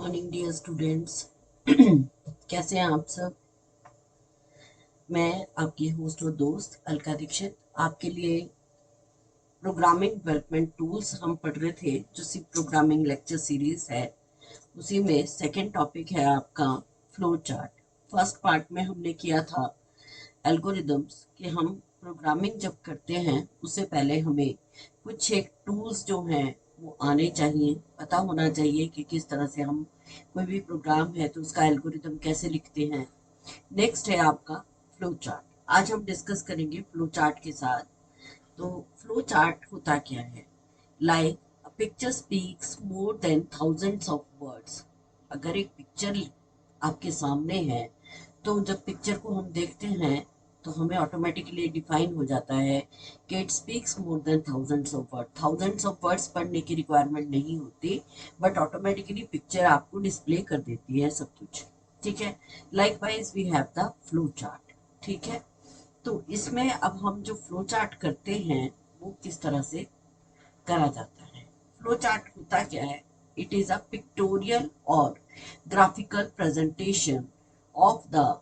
Morning dear students. कैसे हैं आप सब। मैं आपकी होस्ट और दोस्त अलका दीक्षित आपके लिए प्रोग्रामिंग डेवलपमेंट टूल्स हम पढ़ रहे थे, जो सी प्रोग्रामिंग लेक्चर सीरीज है। उसी में सेकंड टॉपिक है आपका फ्लो चार्ट। फर्स्ट पार्ट में हमने किया था एल्गोरिदम्स कि हम प्रोग्रामिंग जब करते हैं उससे पहले हमें कुछ एक टूल्स जो हैं वो आने चाहिए, पता होना चाहिए कि किस तरह से हम कोई भी प्रोग्राम है तो उसका एल्गोरिदम कैसे लिखते हैं। नेक्स्ट है आपका फ्लो चार्ट। आज हम डिस्कस करेंगे फ्लो चार्ट के साथ। तो फ्लो चार्ट होता क्या है? Like a picture speaks more than thousands of words. अगर एक पिक्चर आपके सामने है तो जब पिक्चर को हम देखते हैं तो हमें ऑटोमेटिकली डिफाइन हो जाता है कि it speaks more than thousands of word. Thousands of words पढ़ने की रिक्वायरमेंट नहीं होती, बट ऑटोमेटिकली पिक्चर आपको डिस्प्ले कर देती है सब कुछ। ठीक है। Likewise we have the flow chart. ठीक है। तो इसमें अब हम जो फ्लो चार्ट करते हैं वो किस तरह से करा जाता है। फ्लो चार्ट होता क्या है? इट इज अ पिक्टोरियल और graphical presentation of the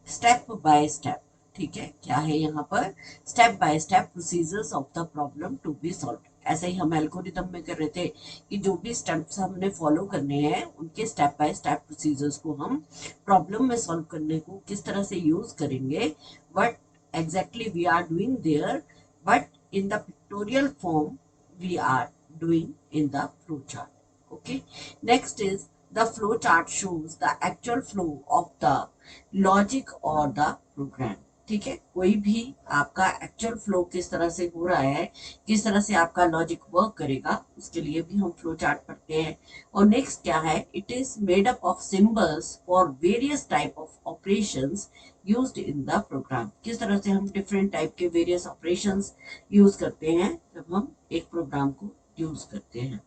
step by step. ठीक है, क्या है यहाँ पर? Step by step procedures of the problem to be solve. ऐसे ही हम एल्गोरिदम में कर रहे थे कि जो भी स्टेप्स हमने फॉलो करने हैं उनके स्टेप बाय स्टेप प्रोसीजर्स को हम प्रॉब्लम में सॉल्व करने को किस तरह से यूज करेंगे, but exactly we are doing there, but in the pictorial form we are doing in the flow chart. Okay. Next is the flow chart shows the actual flow of the logic or the program. ठीक है, कोई भी आपका actual flow किस तरह से हो रहा है, किस तरह से आपका लॉजिक वर्क करेगा, उसके लिए भी हम फ्लो चार्ट पढ़ते हैं। और नेक्स्ट क्या है? It is made up of symbols for various type of operations used in the program. किस तरह से हम डिफरेंट टाइप के वेरियस ऑपरेशंस यूज करते हैं जब हम एक प्रोग्राम को यूज करते हैं।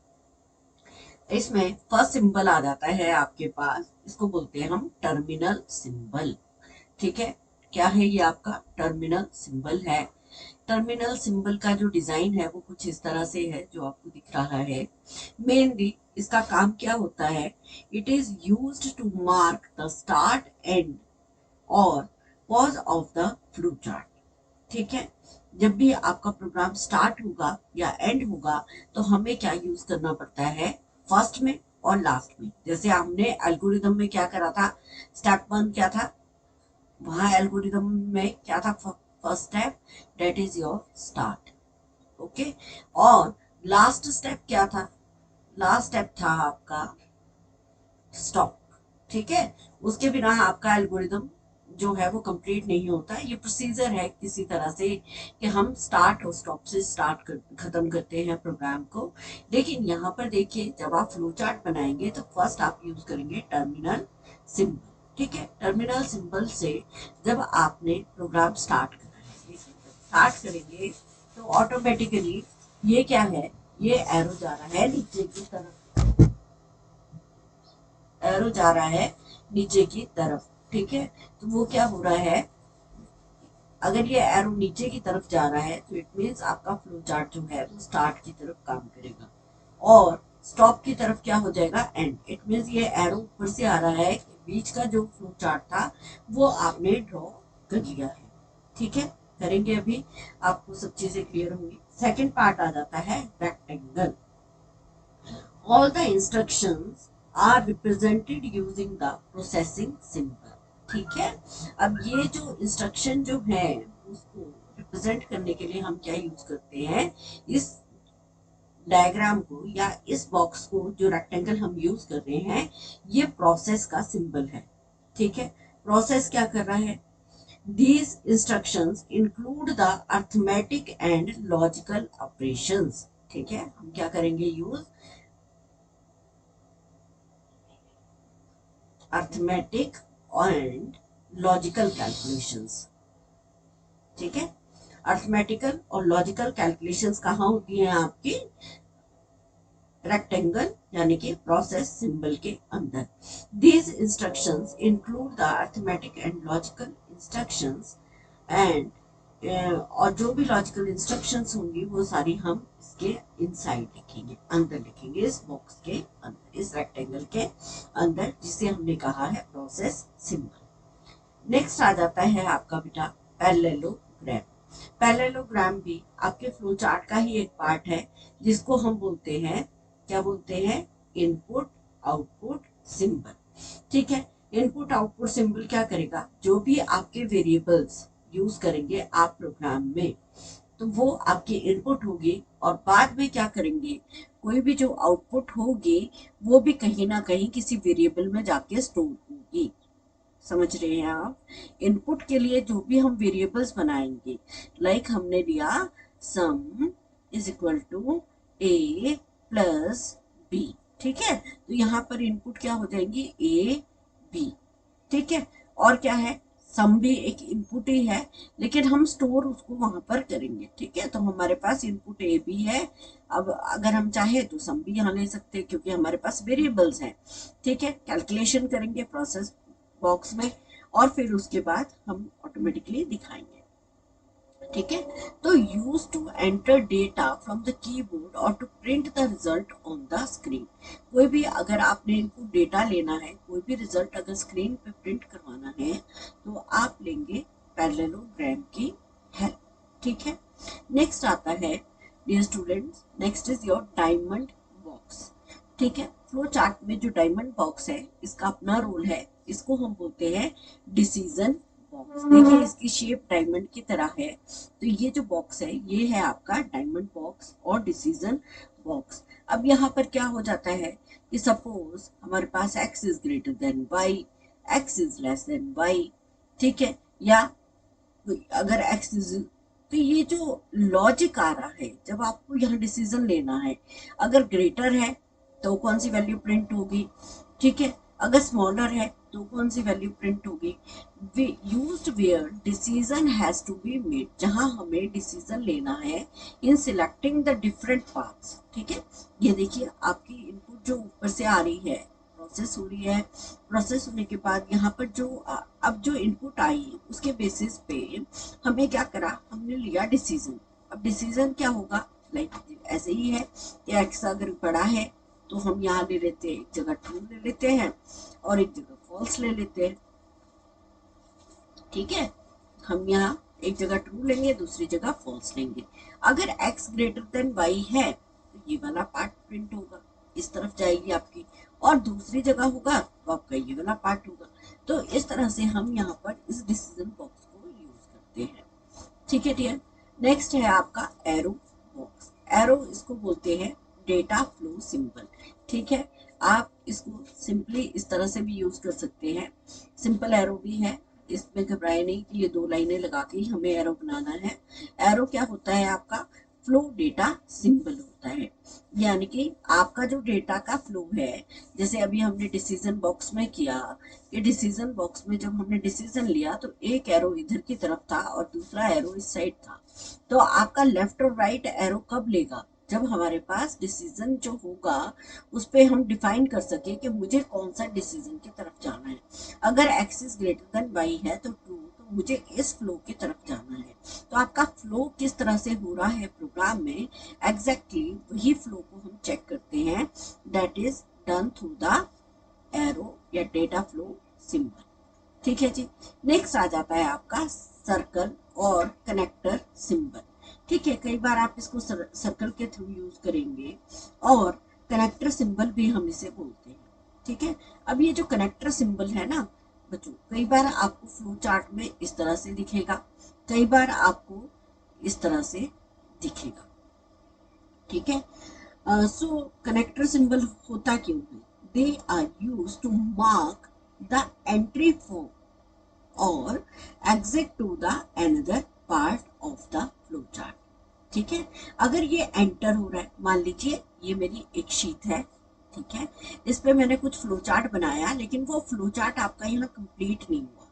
इसमें फर्स्ट सिंबल आ जाता है आपके पास, इसको बोलते हैं हम टर्मिनल सिंबल। ठीक है, क्या है ये? आपका टर्मिनल सिंबल है। टर्मिनल सिंबल का जो डिजाइन है वो कुछ इस तरह से है जो आपको दिख रहा है। मेनली इसका काम क्या होता है? It is used to mark the start end और pause of the flow chart. ठीक है, जब भी आपका प्रोग्राम स्टार्ट होगा या एंड होगा तो हमें क्या यूज करना पड़ता है? फर्स्ट में और लास्ट में। जैसे हमने एल्गोरिदम में क्या करा था? स्टेप 1 क्या था? वहां एल्गोरिदम में क्या था? First step, that is your start. Okay. और लास्ट स्टेप क्या था? लास्ट स्टेप था आपका स्टॉप। ठीक है, उसके बिना आपका एल्गोरिदम जो है वो कंप्लीट नहीं होता। ये प्रोसीजर है किसी तरह से कि हम स्टार्ट और स्टॉप से खत्म करते हैं प्रोग्राम को। लेकिन यहाँ पर देखिए, जब आप फ्लो चार्ट बनाएंगे तो फर्स्ट आप यूज करेंगे टर्मिनल सिंबल। ठीक है, टर्मिनल सिंबल से जब आपने प्रोग्राम स्टार्ट करना है, स्टार्ट करेंगे तो ऑटोमेटिकली ये क्या है? ये एरो जा रहा है नीचे की तरफ, एरो जा रहा है नीचे की तरफ। ठीक है, तो वो क्या हो रहा है? अगर ये एरो नीचे की तरफ जा रहा है तो इट मीन्स आपका फ्लो चार्ट जो है वो स्टार्ट की तरफ काम करेगा, और स्टॉप की तरफ क्या हो जाएगा? एंड। इट मीन्स ये एरो ऊपर से आ रहा है कि बीच का जो फ्लो चार्ट था वो आपने ड्रॉ कर लिया है। ठीक है, करेंगे अभी, आपको सब चीजें क्लियर होंगी। सेकेंड पार्ट आ जाता है rectangle. All the instructions are represented using the processing symbol. ठीक है, अब ये जो इंस्ट्रक्शन जो है उसको रिप्रेजेंट करने के लिए हम क्या यूज करते हैं? इस डायग्राम को या इस बॉक्स को, जो रेक्टेंगल हम यूज कर रहे हैं, ये प्रोसेस का सिंबल है। ठीक है, प्रोसेस क्या कर रहा है? These instructions include the arithmetic and logical operations. ठीक है, हम क्या करेंगे use? Arithmetic and logical calculations. ठीक है, अर्थमेटिकल और लॉजिकल कैलकुलेशंस कहाँ होती हैं? आपकी रेक्टेंगल यानी कि प्रोसेस सिंबल के अंदर। These instructions include the arithmetic and logical instructions and, और जो भी लॉजिकल इंस्ट्रक्शंस होंगी वो सारी हम इसके इनसाइड लिखेंगे, अंदर लिखेंगे, इस बॉक्स के अंदर। इस रेक्टेंगल के अंदर, जिसे हमने कहा है प्रोसेस सिंबल। नेक्स्ट आ जाता है आपका बेटा पैरेललोग्राम। पैरेललोग्राम भी आपके फ्लो चार्ट का ही एक पार्ट है, जिसको हम बोलते हैं, क्या बोलते हैं, इनपुट आउटपुट सिंबल। ठीक है, इनपुट आउटपुट सिंबल क्या करेगा, जो भी आपके वेरिएबल्स यूज करेंगे आप प्रोग्राम में, तो वो आपकी इनपुट होगी, और बाद में क्या करेंगे, कोई भी जो आउटपुट होगी वो भी कहीं ना कहीं किसी वेरिएबल में जाके स्टोर होगी। समझ रहे हैं आप? इनपुट के लिए जो भी हम वेरिएबल्स बनाएंगे, लाइक हमने लिया sum is equal to A plus B, ठीक है, तो यहाँ पर इनपुट क्या हो जाएंगी, ए बी, ठीक है, और क्या है, सम भी एक इनपुट ही है, लेकिन हम स्टोर उसको वहां पर करेंगे। ठीक है, तो हमारे पास इनपुट ए बी है। अब अगर हम चाहे तो सम भी यहाँ ले सकते हैं, क्योंकि हमारे पास वेरिएबल्स हैं। ठीक है, कैलकुलेशन करेंगे प्रोसेस बॉक्स में, और फिर उसके बाद हम ऑटोमेटिकली दिखाएंगे। ठीक है, तो use to enter data from the keyboard और to print the result on the screen. कोई भी अगर आपने इनपुट डेटा लेना है, कोई भी रिजल्ट अगर स्क्रीन पे प्रिंट करवाना है, तो आप लेंगे पैरेललोग्राम की हेल्प। ठीक है, नेक्स्ट आता है dear students, next is your diamond box. ठीक है, फ्लो चार्ट में जो डायमंड बॉक्स है, इसका अपना रोल है, इसको हम बोलते हैं डिसीजन बॉक्स। देखिए इसकी शेप डायमंड की तरह है, तो ये जो बॉक्स है ये है आपका डायमंड बॉक्स और डिसीजन बॉक्स। अब यहाँ पर क्या हो जाता है कि सपोज हमारे पास x is greater than y, x is less then y, ठीक है, या अगर x इज, तो ये जो लॉजिक आ रहा है जब आपको यहाँ डिसीजन लेना है, अगर ग्रेटर है तो कौन सी वैल्यू प्रिंट होगी, ठीक है, अगर स्मॉलर है तो कौन सी वैल्यू प्रिंट होगी। Used where decision has to be made, जहां हमें डिसीजन लेना है in selecting the different paths. ठीक है, ये देखिए आपकी इनपुट जो ऊपर से आ रही है, प्रोसेस हो रही है, प्रोसेस होने के बाद यहाँ पर जो अब जो इनपुट आई उसके बेसिस पे हमें क्या करा, हमने लिया डिसीजन। अब डिसीजन क्या होगा, लाइक ऐसे ही है कि एक्स अगर बड़ा है तो हम यहाँ ले लेते हैं, एक जगह ट्रू ले लेते हैं और एक जगह फॉल्स ले लेते हैं। ठीक है, हम यहाँ एक जगह ट्रू लेंगे, दूसरी जगह फॉल्स लेंगे। अगर x ग्रेटर देन y है तो ये वाला पार्ट प्रिंट होगा, इस तरफ जाएगी आपकी, और दूसरी जगह होगा तो आपका ये वाला पार्ट होगा। तो इस तरह से हम यहाँ पर इस डिसीजन बॉक्स को यूज करते हैं। ठीक है डियर, नेक्स्ट है आपका एरो बॉक्स। एरो इसको बोलते हैं डेटा फ्लो सिंबल। ठीक है, आप इसको सिंपली इस तरह से भी यूज कर सकते हैं, सिंपल एरो भी है, इसमें घबराए नहीं कि ये दो लाइनें लगा के हमें एरो बनाना है। एरो क्या होता है, आपका फ्लो डेटा सिंबल होता है, यानी कि आपका जो डेटा का फ्लो है, जैसे अभी हमने डिसीजन बॉक्स में किया कि डिसीजन बॉक्स में जब हमने डिसीजन लिया तो एक एरो इधर की तरफ था और दूसरा एरो इस साइड था, तो आपका लेफ्ट और राइट एरो कब लेगा, जब हमारे पास डिसीजन जो होगा उस पर हम डिफाइन कर सके कि मुझे कौन सा डिसीजन की तरफ जाना है। अगर x is greater than y है तो ट्रू, तो मुझे इस फ्लो की तरफ जाना है। तो आपका फ्लो किस तरह से हो रहा है प्रोग्राम में, एग्जैक्टली वही फ्लो को हम चेक करते हैं, that is done through the arrow या डेटा फ्लो सिंबल। ठीक है जी, नेक्स्ट आ जाता है आपका सर्कल और कनेक्टर सिंबल। ठीक है, कई बार आप इसको सर्कल के थ्रू यूज करेंगे, और कनेक्टर सिंबल भी हम इसे बोलते हैं। ठीक है, अब ये जो कनेक्टर सिंबल है ना बच्चों, कई बार आपको फ्लो चार्ट में इस तरह से दिखेगा, कई बार आपको इस तरह से दिखेगा। ठीक है, सो कनेक्टर सिंबल होता क्यों है, they are use to mark the entry for और exit to the another part of the flow chart. ठीक है, अगर ये एंटर हो रहा है, मान लीजिए ये मेरी एक शीट है, ठीक है, इस पे मैंने कुछ फ्लो चार्ट बनाया, लेकिन वो फ्लो चार्ट आपका यहाँ कंप्लीट नहीं हुआ।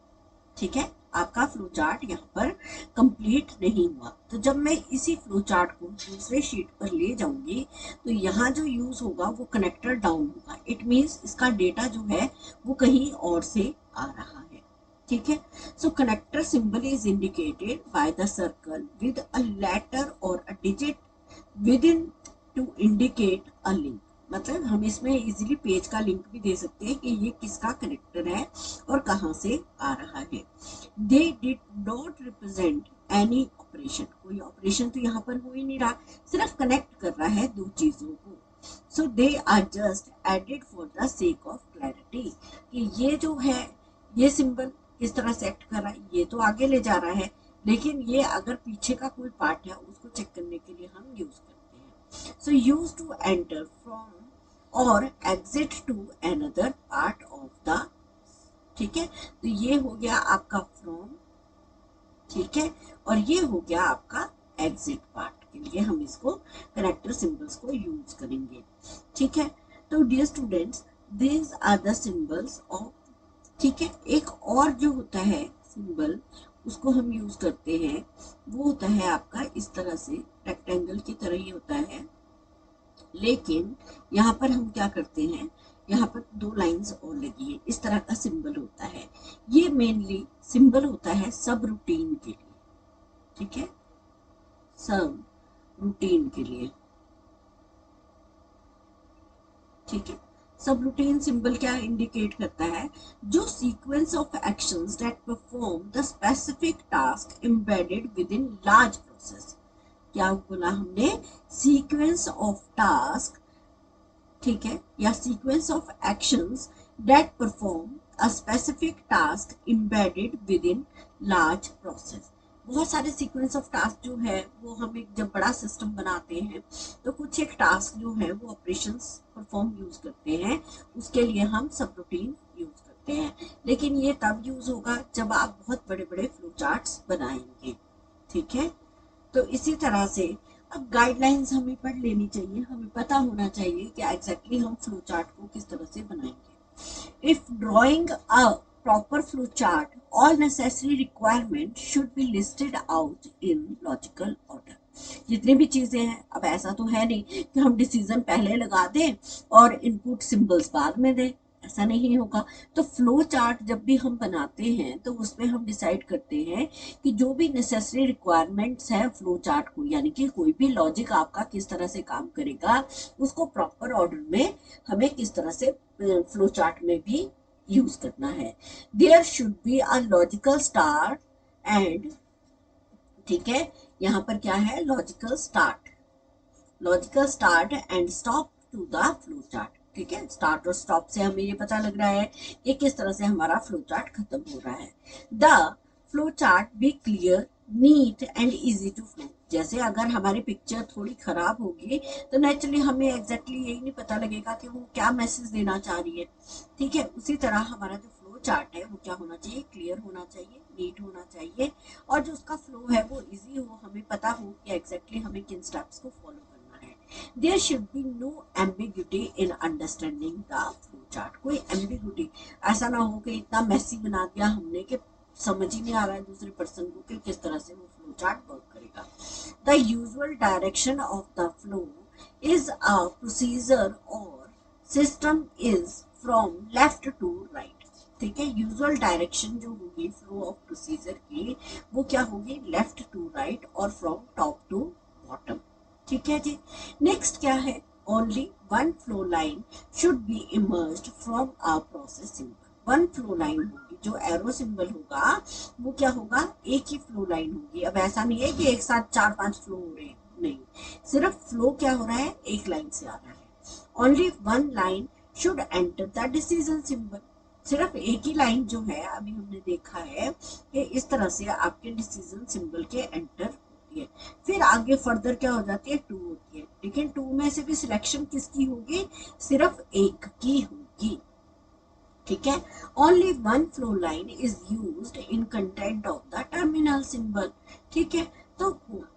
ठीक है, आपका फ्लो चार्ट यहाँ पर कंप्लीट नहीं हुआ, तो जब मैं इसी फ्लो चार्ट को दूसरे शीट पर ले जाऊंगी तो यहाँ जो यूज होगा वो कनेक्टर डाउन होगा। इट मीन्स इसका डेटा जो है वो कहीं और से आ रहा है। ठीक है, so connector symbol is indicated by the circle with a letter और a digit within to indicate a link. मतलब हम इसमें इजीली पेज का लिंक भी दे सकते हैं कि ये किसका कनेक्टर है और कहाँ से आ रहा है। They did not represent any operation, कोई ऑपरेशन तो यहाँ पर हो ही नहीं रहा, सिर्फ कनेक्ट कर रहा है दो चीजों को। So they are just added for the sake of clarity, कि ये जो है ये सिंबल किस तरह से एक्ट कर रहा है, ये तो आगे ले जा रहा है, लेकिन ये अगर पीछे का कोई पार्ट है उसको चेक करने के लिए हम यूज करते हैं। So use to enter from और exit to another part of the, ठीक है, तो ये हो गया आपका फ्रॉम, ठीक है, और ये हो गया आपका एग्जिट पार्ट के लिए हम इसको कनेक्टर सिंबल्स को यूज करेंगे, ठीक है। तो dear students, these are the symbols of, ठीक है। एक और जो होता है सिंबल उसको हम यूज करते हैं, वो होता है आपका इस तरह से रेक्टेंगल की तरह ही होता है, लेकिन यहाँ पर हम क्या करते हैं, यहाँ पर दो लाइंस और लगी है, इस तरह का सिंबल होता है। ये मेनली सिंबल होता है सब रूटीन के लिए, ठीक है, सब रूटीन के लिए, ठीक है। सब रूटीन सिंबल क्या इंडिकेट करता है, जो sequence of actions that perform the specific task embedded with in large process. क्या बोला हमने, सीक्वेंस ऑफ टास्क, ठीक है, या sequence of actions that perform a specific task embedded with in large process. बहुत सारे सीक्वेंस ऑफ टास्क जो है वो हम एक जब बड़ा सिस्टम बनाते हैं तो कुछ एक टास्क जो है वो ऑपरेशंस परफॉर्म यूज करते हैं, उसके लिए हम सब रूटीन यूज करते हैं। लेकिन ये तब यूज होगा जब आप बहुत बड़े बड़े फ्लो चार्ट्स बनाएंगे, ठीक है। तो इसी तरह से अब गाइडलाइंस हमें पढ़ लेनी चाहिए, हमें पता होना चाहिए कि एग्जैक्टली हम फ्लो चार्ट को किस तरह से बनाएंगे। If drawing a proper flow chart, all necessary requirement should be listed out in logical order। जितनी भी चीजें हैं, अब ऐसा तो है नहीं कि हम डिसीजन पहले लगा दें और इनपुट सिंबल्स बाद में दें, ऐसा नहीं होगा। तो फ्लो चार्ट जब भी हम बनाते हैं तो उसमें हम डिसाइड करते हैं कि जो भी नेसेसरी रिक्वायरमेंट्स हैं फ्लो चार्ट को, यानी कि कोई भी लॉजिक आपका किस तरह से काम करेगा, उसको प्रॉपर ऑर्डर में हमें किस तरह से फ्लो चार्ट में भी यूज करना है। There should be a logical start and, ठीक है, यहाँ पर क्या है, logical start, logical start and stop to the flow chart, ठीक है। स्टार्ट और स्टॉप से हमें ये पता लग रहा है कि किस तरह से हमारा फ्लो चार्ट खत्म हो रहा है। The flow chart be clear, neat and easy to flow. जैसे अगर हमारी पिक्चर थोड़ी खराब होगी तो नेचुरली हमें एग्जैक्टली यही नहीं पता लगेगा कि वो क्या मैसेज देना चाह रही है, ठीक है। उसी तरह हमारा जो फ्लो चार्ट है वो क्या होना चाहिए, क्लियर होना चाहिए, नीट होना चाहिए, और जो उसका फ्लो है वो इजी हो, हमें पता हो कि एग्जैक्टली हमें किन स्टेप्स को फॉलो करना है। There should be no ambiguity in understanding the flow chart. कोई एम्बिग्यूटी ऐसा ना हो कि इतना मैसी बना दिया हमने कि समझ ही नहीं आ रहा है दूसरे पर्सन को कि किस तरह से वो फ्लो चार्ट वर्क करेगा। The usual direction of the flow is a procedure और system is from left to right, ठीक है। यूजुअल डायरेक्शन जो होगी फ्लो ऑफ प्रोसीजर की वो क्या होगी, लेफ्ट टू राइट और फ्रॉम टॉप टू बॉटम, ठीक है जी। नेक्स्ट क्या है, only one flow line should be emerged from a process symbol. One flow line होगी, जो एरो सिंबल होगा वो क्या होगा, एक ही फ्लो लाइन होगी। अब ऐसा नहीं है कि एक साथ 4-5 फ्लो हो रहे हैं, नहीं, सिर्फ फ्लो क्या हो रहा है, एक लाइन से आ रहा है। Only one line should enter the decision symbol. सिर्फ एक ही लाइन जो है अभी हमने देखा है कि इस तरह से आपके डिसीजन सिंबल के एंटर होती है। फिर आगे फर्दर क्या हो जाती है, टू होती है, लेकिन टू में से भी सिलेक्शन किसकी होगी, सिर्फ एक की होगी, ठीक है। Only one flow line is used in content of the terminal symbol, ठीक है। तो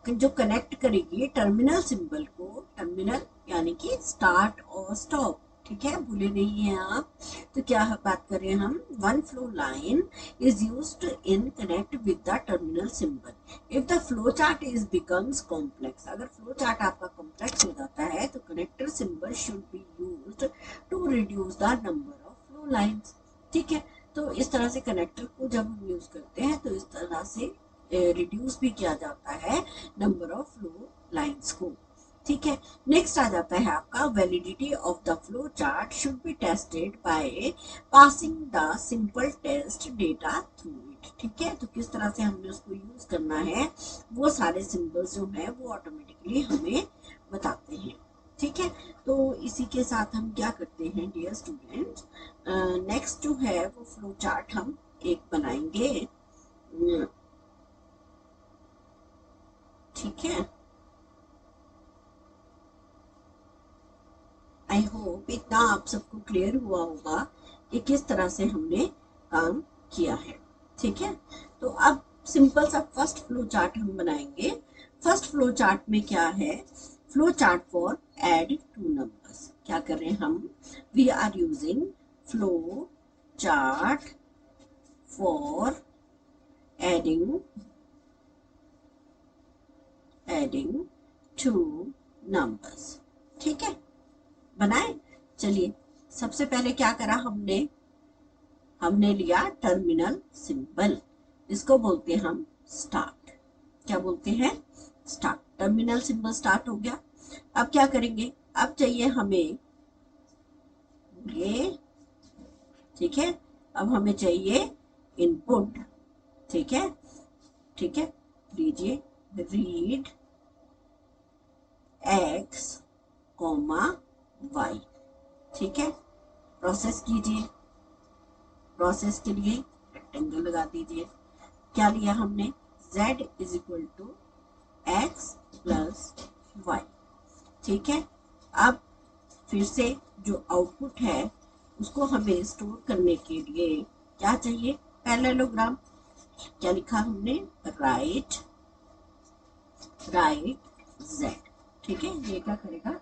जो कनेक्ट करेगी टर्मिनल सिंबल को, टर्मिनल यानी कि स्टार्ट और स्टॉप, ठीक है, भूले नहीं है आप। तो क्या बात कर रहे हैं हम, one flow line is used in connect with the terminal symbol. If the flow chart is becomes complex, अगर फ्लो चार्ट आपका कॉम्प्लेक्स हो जाता है तो connector symbol should be used to reduce the number of flow lines, ठीक है। तो इस तरह से कनेक्टर को जब हम यूज करते हैं तो इस तरह से रिड्यूस भी किया जाता है नंबर ऑफ फ्लो लाइंस को, ठीक है। नेक्स्ट आ जाता है आपका validity of the flow chart should be tested by passing the simple test data through it. ठीक है, तो किस तरह से हमने उसको यूज करना है वो सारे सिंबल्स जो है वो ऑटोमेटिकली हमें बताते हैं। ठीक है, तो इसी के साथ हम क्या करते हैं डियर स्टूडेंट्स, नेक्स्ट जो है वो फ्लो चार्ट हम एक बनाएंगे। ठीक है, आई होप इतना आप सबको क्लियर हुआ होगा कि किस तरह से हमने काम किया है। ठीक है, तो अब सिंपल सा फर्स्ट फ्लो चार्ट हम बनाएंगे। फर्स्ट फ्लो चार्ट में क्या है, flow chart for add two numbers. क्या कर रहे हैं हम, we are using flow chart for adding two numbers. ठीक है, बनाए। चलिए, सबसे पहले क्या करा हमने लिया टर्मिनल सिंबल, इसको बोलते हैं हम स्टार्ट। क्या बोलते हैं, स्टार्ट। टर्मिनल सिंबल स्टार्ट हो गया। अब क्या करेंगे, अब चाहिए हमें ये, ठीक है, अब हमें चाहिए इनपुट। ठीक है, ठीक है, लीजिए रीड एक्स कॉमा वाई। ठीक है, प्रोसेस कीजिए। प्रोसेस के लिए रेक्टेंगल लगा दीजिए। क्या लिया हमने, z is equal to X plus Y. ठीक है, अब फिर से जो आउटपुट है उसको हमें स्टोर करने के लिए क्या चाहिए, पैरेललोग्राम। क्या लिखा हमने, राइट z। ठीक है, ये क्या करेगा,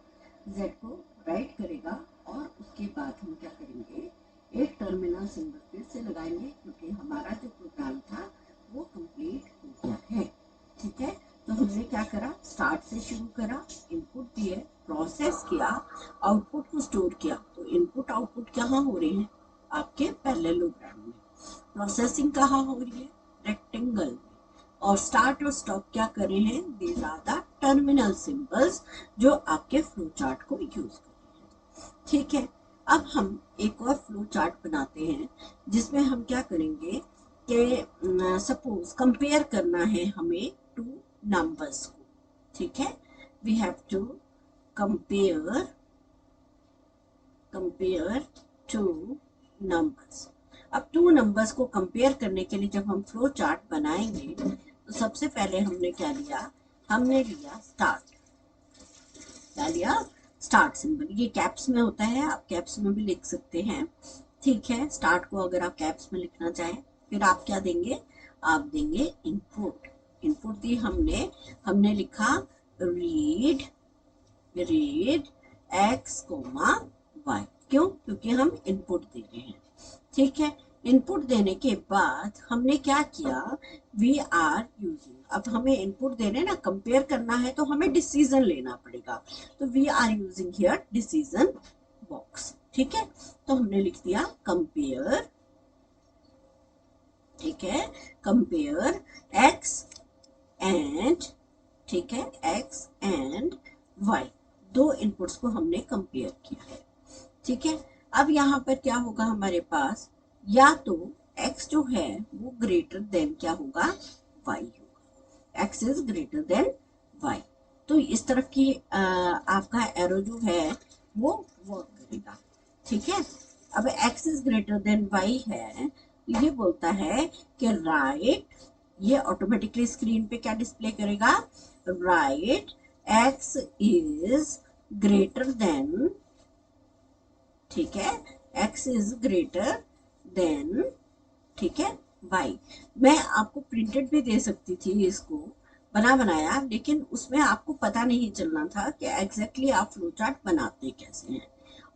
z को राइट करेगा और उसके बाद हम क्या करेंगे, एक टर्मिनल सिंबल फिर से लगाएंगे क्योंकि हमारा जो प्रोग्राम था वो कंप्लीट हो गया है। ठीक है, तो हमने क्या करा, स्टार्ट से शुरू करा, इनपुट दिए, प्रोसेस किया, आउटपुट को स्टोर किया। तो इनपुट आउटपुट कहाँ हो रहे हैं, आपके पैरेललोग्राम में। प्रोसेसिंग कहाँ हो रही है, रेक्टेंगल में। और स्टार्ट और स्टॉप क्या कर रहे हैं, these are the terminal symbols जो आपके फ्लो चार्ट को यूज कर रहे हैं। ठीक है, अब हम एक और फ्लो चार्ट बनाते हैं जिसमें हम क्या करेंगे कि सपोज कंपेयर करना है हमें टू नंबर्स को। ठीक है, we have to compare two numbers. अब टू नंबर्स को कंपेयर करने के लिए जब हम फ्लो चार्ट बनाएंगे तो सबसे पहले हमने क्या लिया, हमने लिया स्टार्ट। क्या लिया, स्टार्ट सिंबल। ये कैप्स में होता है, आप कैप्स में भी लिख सकते हैं। ठीक है, स्टार्ट को अगर आप कैप्स में लिखना चाहें, फिर आप क्या देंगे, आप देंगे इनपुट। इनपुट दी हमने लिखा रीड एक्स कोमा वाई। क्यों, क्योंकि हम इनपुट दे रहे हैं। ठीक है, इनपुट देने के बाद हमने क्या किया, वी आर यूजिंग, अब हमें इनपुट देने ना, कंपेयर करना है तो हमें डिसीजन लेना पड़ेगा। तो we are using here decision box. ठीक है, तो हमने लिख दिया कंपेयर। ठीक है, कंपेयर एक्स एंड, ठीक है, एक्स एंड वाई, दो इनपुट्स को हमने कंपेयर किया है। ठीक है, अब यहाँ पर क्या होगा हमारे पास, या तो x जो है वो ग्रेटर देन क्या होगा, y होगा। x is greater than y। तो इस तरफ की आपका एरो जो है वो वर्क करेगा। ठीक है, अब x is greater than y है, तो ये बोलता है कि राइट, ये ऑटोमेटिकली स्क्रीन पे क्या डिस्प्ले करेगा, right x is greater than, ठीक है, x इज ग्रेटर देन, ठीक है, y। मैं आपको प्रिंटेड भी दे सकती थी इसको बनाया, लेकिन उसमें आपको पता नहीं चलना था कि एग्जैक्टली आप फ्लो चार्ट बनाते कैसे हैं।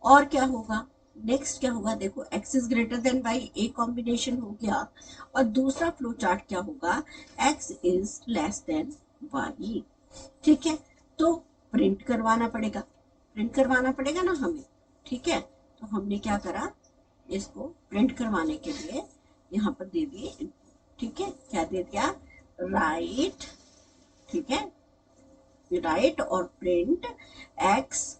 और क्या होगा, नेक्स्ट क्या होगा, देखो x is greater than y एक कॉम्बिनेशन हो गया, और दूसरा फ्लो चार्ट क्या होगा, x is less then y। ठीक है, तो प्रिंट करवाना पड़ेगा ना हमें। ठीक है, तो हमने क्या करा, इसको प्रिंट करवाने के लिए यहाँ पर दे दिए। ठीक है, क्या दे दिया, राइट, ठीक है, राइट और प्रिंट एक्स,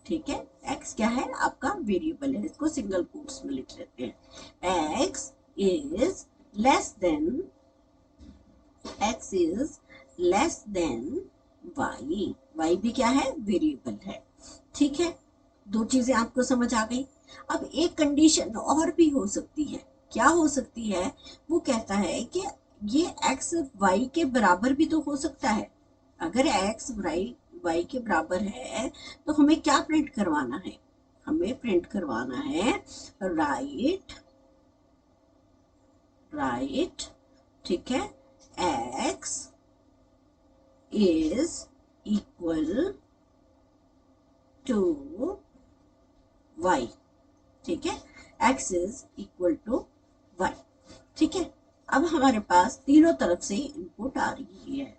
ठीक है, एक्स क्या है आपका वेरिएबल है, इसको सिंगल कोट्स में लिख लेते हैं, X is less than, X is less than Y, Y भी क्या है वेरिएबल है, ठीक है। दो चीजें आपको समझ आ गई। अब एक कंडीशन और भी हो सकती है, क्या हो सकती है, वो कहता है कि ये एक्स वाई के बराबर भी तो हो सकता है। अगर एक्स वाई वाई के बराबर है तो हमें क्या प्रिंट करवाना है, हमें प्रिंट करवाना है राइट, राइट, ठीक है, X is equal to Y, ठीक है, x is equal to Y, ठीक है। अब हमारे पास तीनों तरफ से इनपुट आ रही है।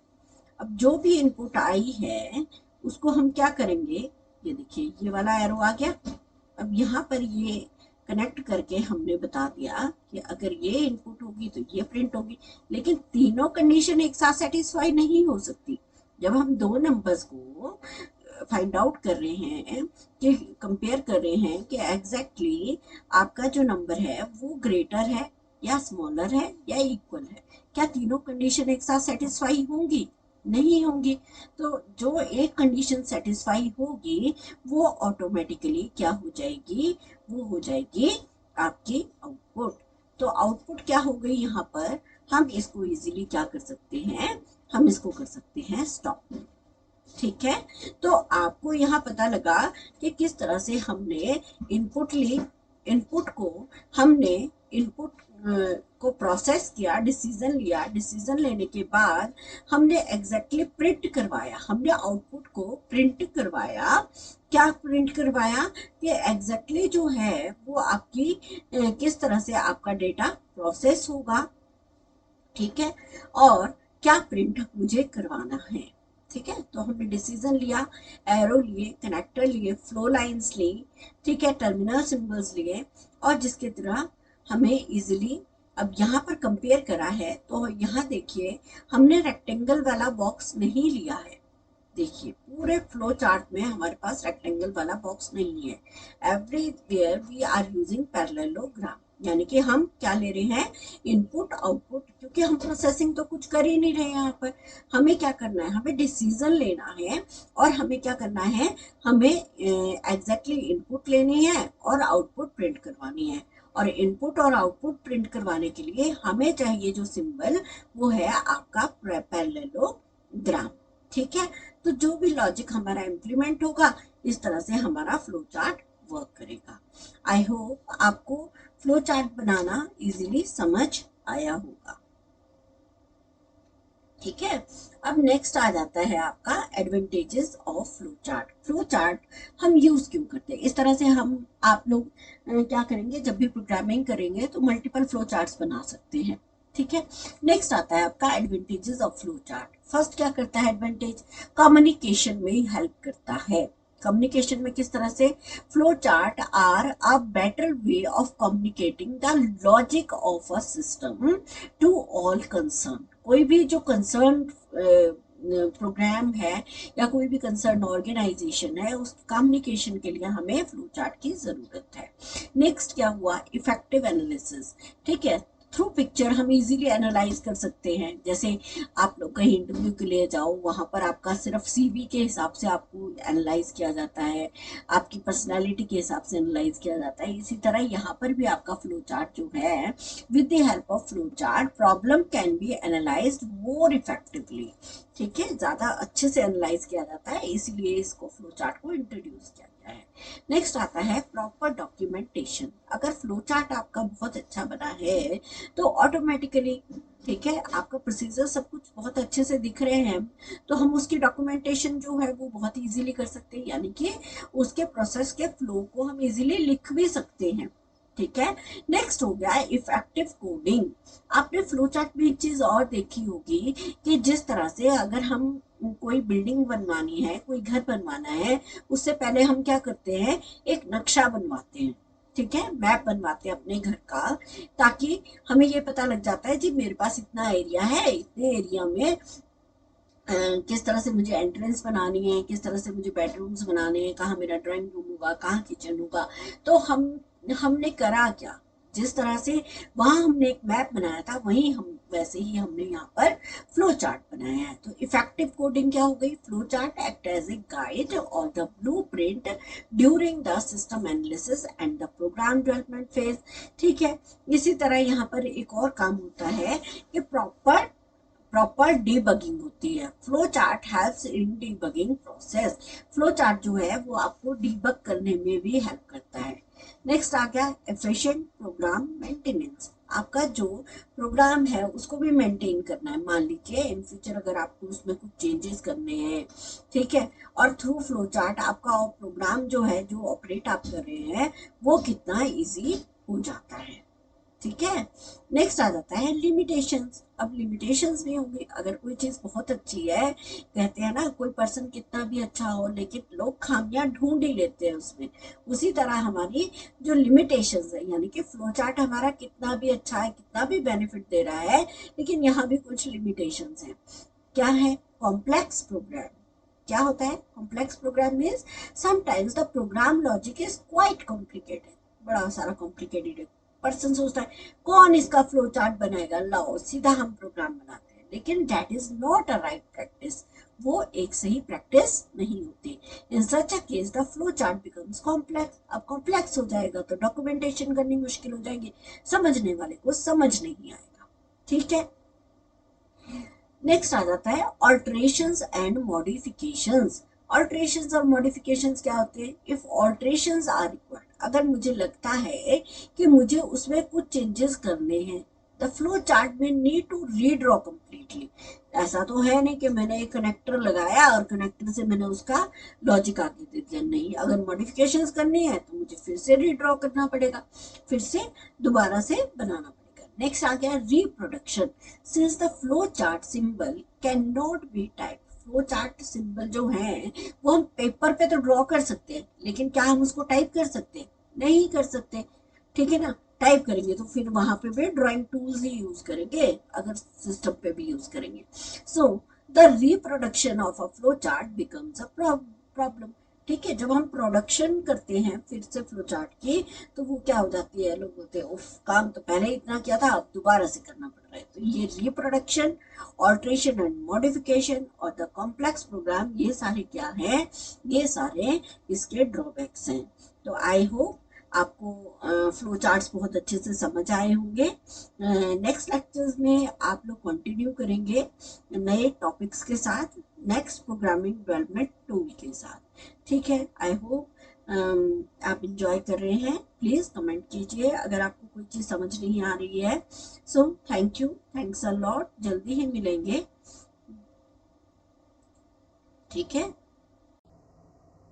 अब जो भी इनपुट आई है उसको हम क्या करेंगे, ये देखिए ये वाला एरो आ गया। अब यहाँ पर ये कनेक्ट करके हमने बता दिया कि अगर ये इनपुट होगी तो ये प्रिंट होगी, लेकिन तीनों कंडीशन एक साथ सेटिस्फाई नहीं हो सकती। जब हम दो नंबर्स को फाइंड आउट कर रहे हैं कि कंपेयर कर रहे हैं कि एग्जैक्टली आपका जो नंबर है वो ग्रेटर है या स्मॉलर है या इक्वल है, क्या तीनों कंडीशन एक साथ सेटिस्फाई होंगी, नहीं होंगी। तो जो एक कंडीशन सेटिस्फाई होगी वो ऑटोमेटिकली क्या हो जाएगी, वो हो जाएगी आपकी आउटपुट। तो आउटपुट क्या हो गई यहाँ पर, हम इसको इजीली क्या कर सकते हैं, हम इसको कर सकते हैं स्टॉप, ठीक है। तो आपको यहाँ पता लगा कि किस तरह से हमने इनपुट ली, इनपुट को हमने इनपुट को प्रोसेस किया, डिसीजन लिया, डिसीजन लेने के बाद हमने एग्जैक्टली प्रिंट करवाया, हमने आउटपुट को प्रिंट करवाया। क्या प्रिंट करवाया कि एग्जैक्टली जो है वो आपकी किस तरह से आपका डेटा प्रोसेस होगा, ठीक है, और क्या प्रिंट मुझे करवाना है, ठीक है। तो हमने डिसीजन लिया, एरो लिए, कनेक्टर लिए, फ्लो लाइंस ली, ठीक है, टर्मिनल सिंबल्स लिए, और जिसके तरह हमें इजीली अब यहाँ पर कंपेयर करा है। तो यहाँ देखिए हमने रेक्टेंगल वाला बॉक्स नहीं लिया है, देखिए पूरे फ्लो चार्ट में हमारे पास रेक्टेंगल वाला बॉक्स नहीं है, everywhere we are using parallelogram, यानी कि हम क्या ले रहे हैं, इनपुट आउटपुट, क्योंकि हम प्रोसेसिंग तो कुछ कर ही नहीं रहे यहाँ पर। हमें क्या करना है, हमें डिसीजन लेना है, और हमें क्या करना है, हमें एग्जैक्टली इनपुट लेनी है और आउटपुट प्रिंट करवानी है। और इनपुट और आउटपुट प्रिंट करवाने के लिए हमें चाहिए जो सिंबल, वो है आपका पैरेललोग्राम, ठीक है। तो जो भी लॉजिक हमारा इम्प्लीमेंट होगा इस तरह से हमारा फ्लो चार्ट वर्क करेगा। आई होप आपको फ्लो चार्ट बनाना इजीली समझ आया होगा, ठीक है। अब नेक्स्ट आ जाता है आपका advantages of flow chart. Flow chart हम यूज क्यों करते हैं, इस तरह से हम आप लोग क्या करेंगे, जब भी प्रोग्रामिंग करेंगे तो मल्टीपल फ्लो चार्ट्स बना सकते हैं, ठीक है। नेक्स्ट आता है आपका advantages of flow chart. First क्या करता है एडवांटेज, कम्युनिकेशन में हेल्प करता है। कम्युनिकेशन में किस तरह से, flow chart are a better way of communicating the logic of a system to all concern. कोई भी जो कंसर्न प्रोग्राम है या कोई भी कंसर्न ऑर्गेनाइजेशन है, उस कम्युनिकेशन के लिए हमें फ्लो चार्ट की जरूरत है। नेक्स्ट क्या हुआ, इफेक्टिव एनालिसिस, ठीक है। थ्रू पिक्चर हम इजीली एनालाइज कर सकते हैं। जैसे आप लोग कहीं इंटरव्यू के लिए जाओ, वहां पर आपका सिर्फ सीवी के हिसाब से आपको एनालाइज किया जाता है, आपकी पर्सनालिटी के हिसाब से एनालाइज किया जाता है। इसी तरह यहाँ पर भी आपका फ्लो चार्ट जो है, with the help of flow chart problem can be analysed more effectively, ठीक है, ज्यादा अच्छे से एनालाइज किया जाता है, इसीलिए इसको फ्लो चार्ट को इंट्रोड्यूस किया गया है। नेक्स्ट आता है प्रॉपर डॉक्यूमेंटेशन। अगर फ्लो चार्ट आपका बहुत अच्छा बना है तो ऑटोमेटिकली, ठीक है, आपका प्रोसीजर सब कुछ बहुत अच्छे से दिख रहे हैं, तो हम उसकी डॉक्यूमेंटेशन जो है वो बहुत इजीली कर सकते हैं, यानी कि उसके प्रोसेस के फ्लो को हम इजीली लिख भी सकते हैं, ठीक है। नेक्स्ट हो गया इफेक्टिव कोडिंग। आपने फ्लो चार्ट में एक चीज और देखी होगी कि जिस तरह से अगर हम कोई बिल्डिंग बनवानी है, कोई घर बनवाना है, उससे पहले हम क्या करते हैं, एक नक्शा बनवाते हैं, ठीक है, मैप बनवाते हैं अपने घर का, ताकि हमें ये पता लग जाता है जी मेरे पास इतना एरिया है, इतने एरिया में किस तरह से मुझे एंट्रेंस बनानी है, किस तरह से मुझे बेडरूम्स बनाने हैं, कहाँ मेरा ड्राइंग रूम होगा, कहाँ किचन होगा। तो हमने करा क्या, जिस तरह से वहां हमने एक मैप बनाया था, वहीं हम वैसे ही हमने यहाँ पर फ्लो चार्ट बनाया है। तो इफेक्टिव कोडिंग क्या हो गई, flow chart act as a guide और the blueprint during the system analysis and the program development phase. ठीक है, इसी तरह यहाँ पर एक और काम होता है कि प्रॉपर डीबगिंग होती है। Flow chart helps in debugging process. Flow chart जो है वो आपको डीबग करने में भी हेल्प करता है। नेक्स्ट आ गया एफिशिएंट प्रोग्राम मेंटेनेंस। आपका जो प्रोग्राम है उसको भी मेंटेन करना है। मान लीजिए इन फ्यूचर अगर आपको उसमें कुछ चेंजेस करने हैं, ठीक है, और थ्रू फ्लो चार्ट आपका प्रोग्राम जो है, जो ऑपरेट आप कर रहे हैं, वो कितना इजी हो जाता है। ठीक है, नेक्स्ट आ जाता है लिमिटेशंस। अब लिमिटेशंस भी होंगे। अगर कोई चीज बहुत अच्छी है, कहते हैं ना कोई पर्सन कितना भी अच्छा हो लेकिन लोग खामियां ढूंढ ही लेते हैं उसमें, उसी तरह हमारी जो लिमिटेशंस है, यानी कि फ्लो चार्ट हमारा कितना भी अच्छा है, कितना भी बेनिफिट दे रहा है, लेकिन यहाँ भी कुछ लिमिटेशंस हैं। क्या है, कॉम्प्लेक्स प्रोग्राम। क्या होता है complex program means sometimes the program logic is quite complicated. बड़ा सारा कॉम्प्लिकेटेड है। पर्सन सोचता है कौन इसका फ्लो चार्ट बनाएगा, लाओ सीधा हम प्रोग्राम बनाते हैं, लेकिन that is not a right practice. वो एक सही प्रैक्टिस नहीं होती। In such a case the flow chart becomes complex. अब कॉम्प्लेक्स हो जाएगा तो डॉक्यूमेंटेशन करनी मुश्किल हो जाएगी, समझने वाले को समझ नहीं आएगा। ठीक है, नेक्स्ट आ जाता है ऑल्टरेशंस एंड मॉडिफिकेशंस। ऑल्टरेशंस और मॉडिफिकेशंस क्या होते हैं, इफ ऑल्टरेशंस आर रिक्वायर्ड, अगर मुझे लगता है कि मुझे उसमें कुछ चेंजेस करने हैं, द फ्लो चार्ट में नीड टू रीड्रॉ कम्प्लीटली। ऐसा तो है नहीं कि मैंने एक कनेक्टर लगाया और कनेक्टर से मैंने उसका लॉजिक आगे दे दिया, नहीं। अगर मॉडिफिकेशंस करनी है तो मुझे फिर से रीड्रॉ करना पड़ेगा, फिर से दोबारा से बनाना पड़ेगा। नेक्स्ट आ गया reproduction. Since the flow chart symbol can not be type. Flow chart symbol जो है वो हम पेपर पे तो ड्रॉ कर सकते हैं, लेकिन क्या हम उसको टाइप कर सकते हैं, नहीं कर सकते। ठीक है ना, टाइप करेंगे तो फिर वहां पे भी ड्राइंग टूल्स ही यूज करेंगे, अगर सिस्टम पे भी यूज करेंगे। So the reproduction of a flow chart becomes a problem. ठीक है, जब हम प्रोडक्शन करते हैं फिर से फ्लो चार्ट की, तो वो क्या हो जाती है, लोग बोलते हैं उफ, काम तो पहले इतना किया था अब दोबारा से करना पड़ रहा है। तो ये रिप्रोडक्शन, ऑल्ट्रेशन एंड मॉडिफिकेशन और द कॉम्प्लेक्स प्रोग्राम, ये सारे क्या हैं, ये सारे इसके ड्रॉबैक्स हैं। तो आई होप आपको फ्लो चार्ट्स बहुत अच्छे से समझ आए होंगे। नेक्स्ट लेक्चर्स में आप लोग कंटिन्यू करेंगे नए टॉपिक्स के साथ, नेक्स्ट प्रोग्रामिंग डेवलपमेंट टूल के साथ। ठीक है, आई होप आप इंजॉय कर रहे हैं। प्लीज़ कमेंट कीजिए अगर आपको कोई चीज़ समझ नहीं आ रही है। So thank you, thanks a lot, जल्दी ही मिलेंगे। ठीक है,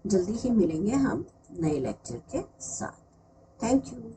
जल्दी ही मिलेंगे हम नए लेक्चर के साथ। Thank you.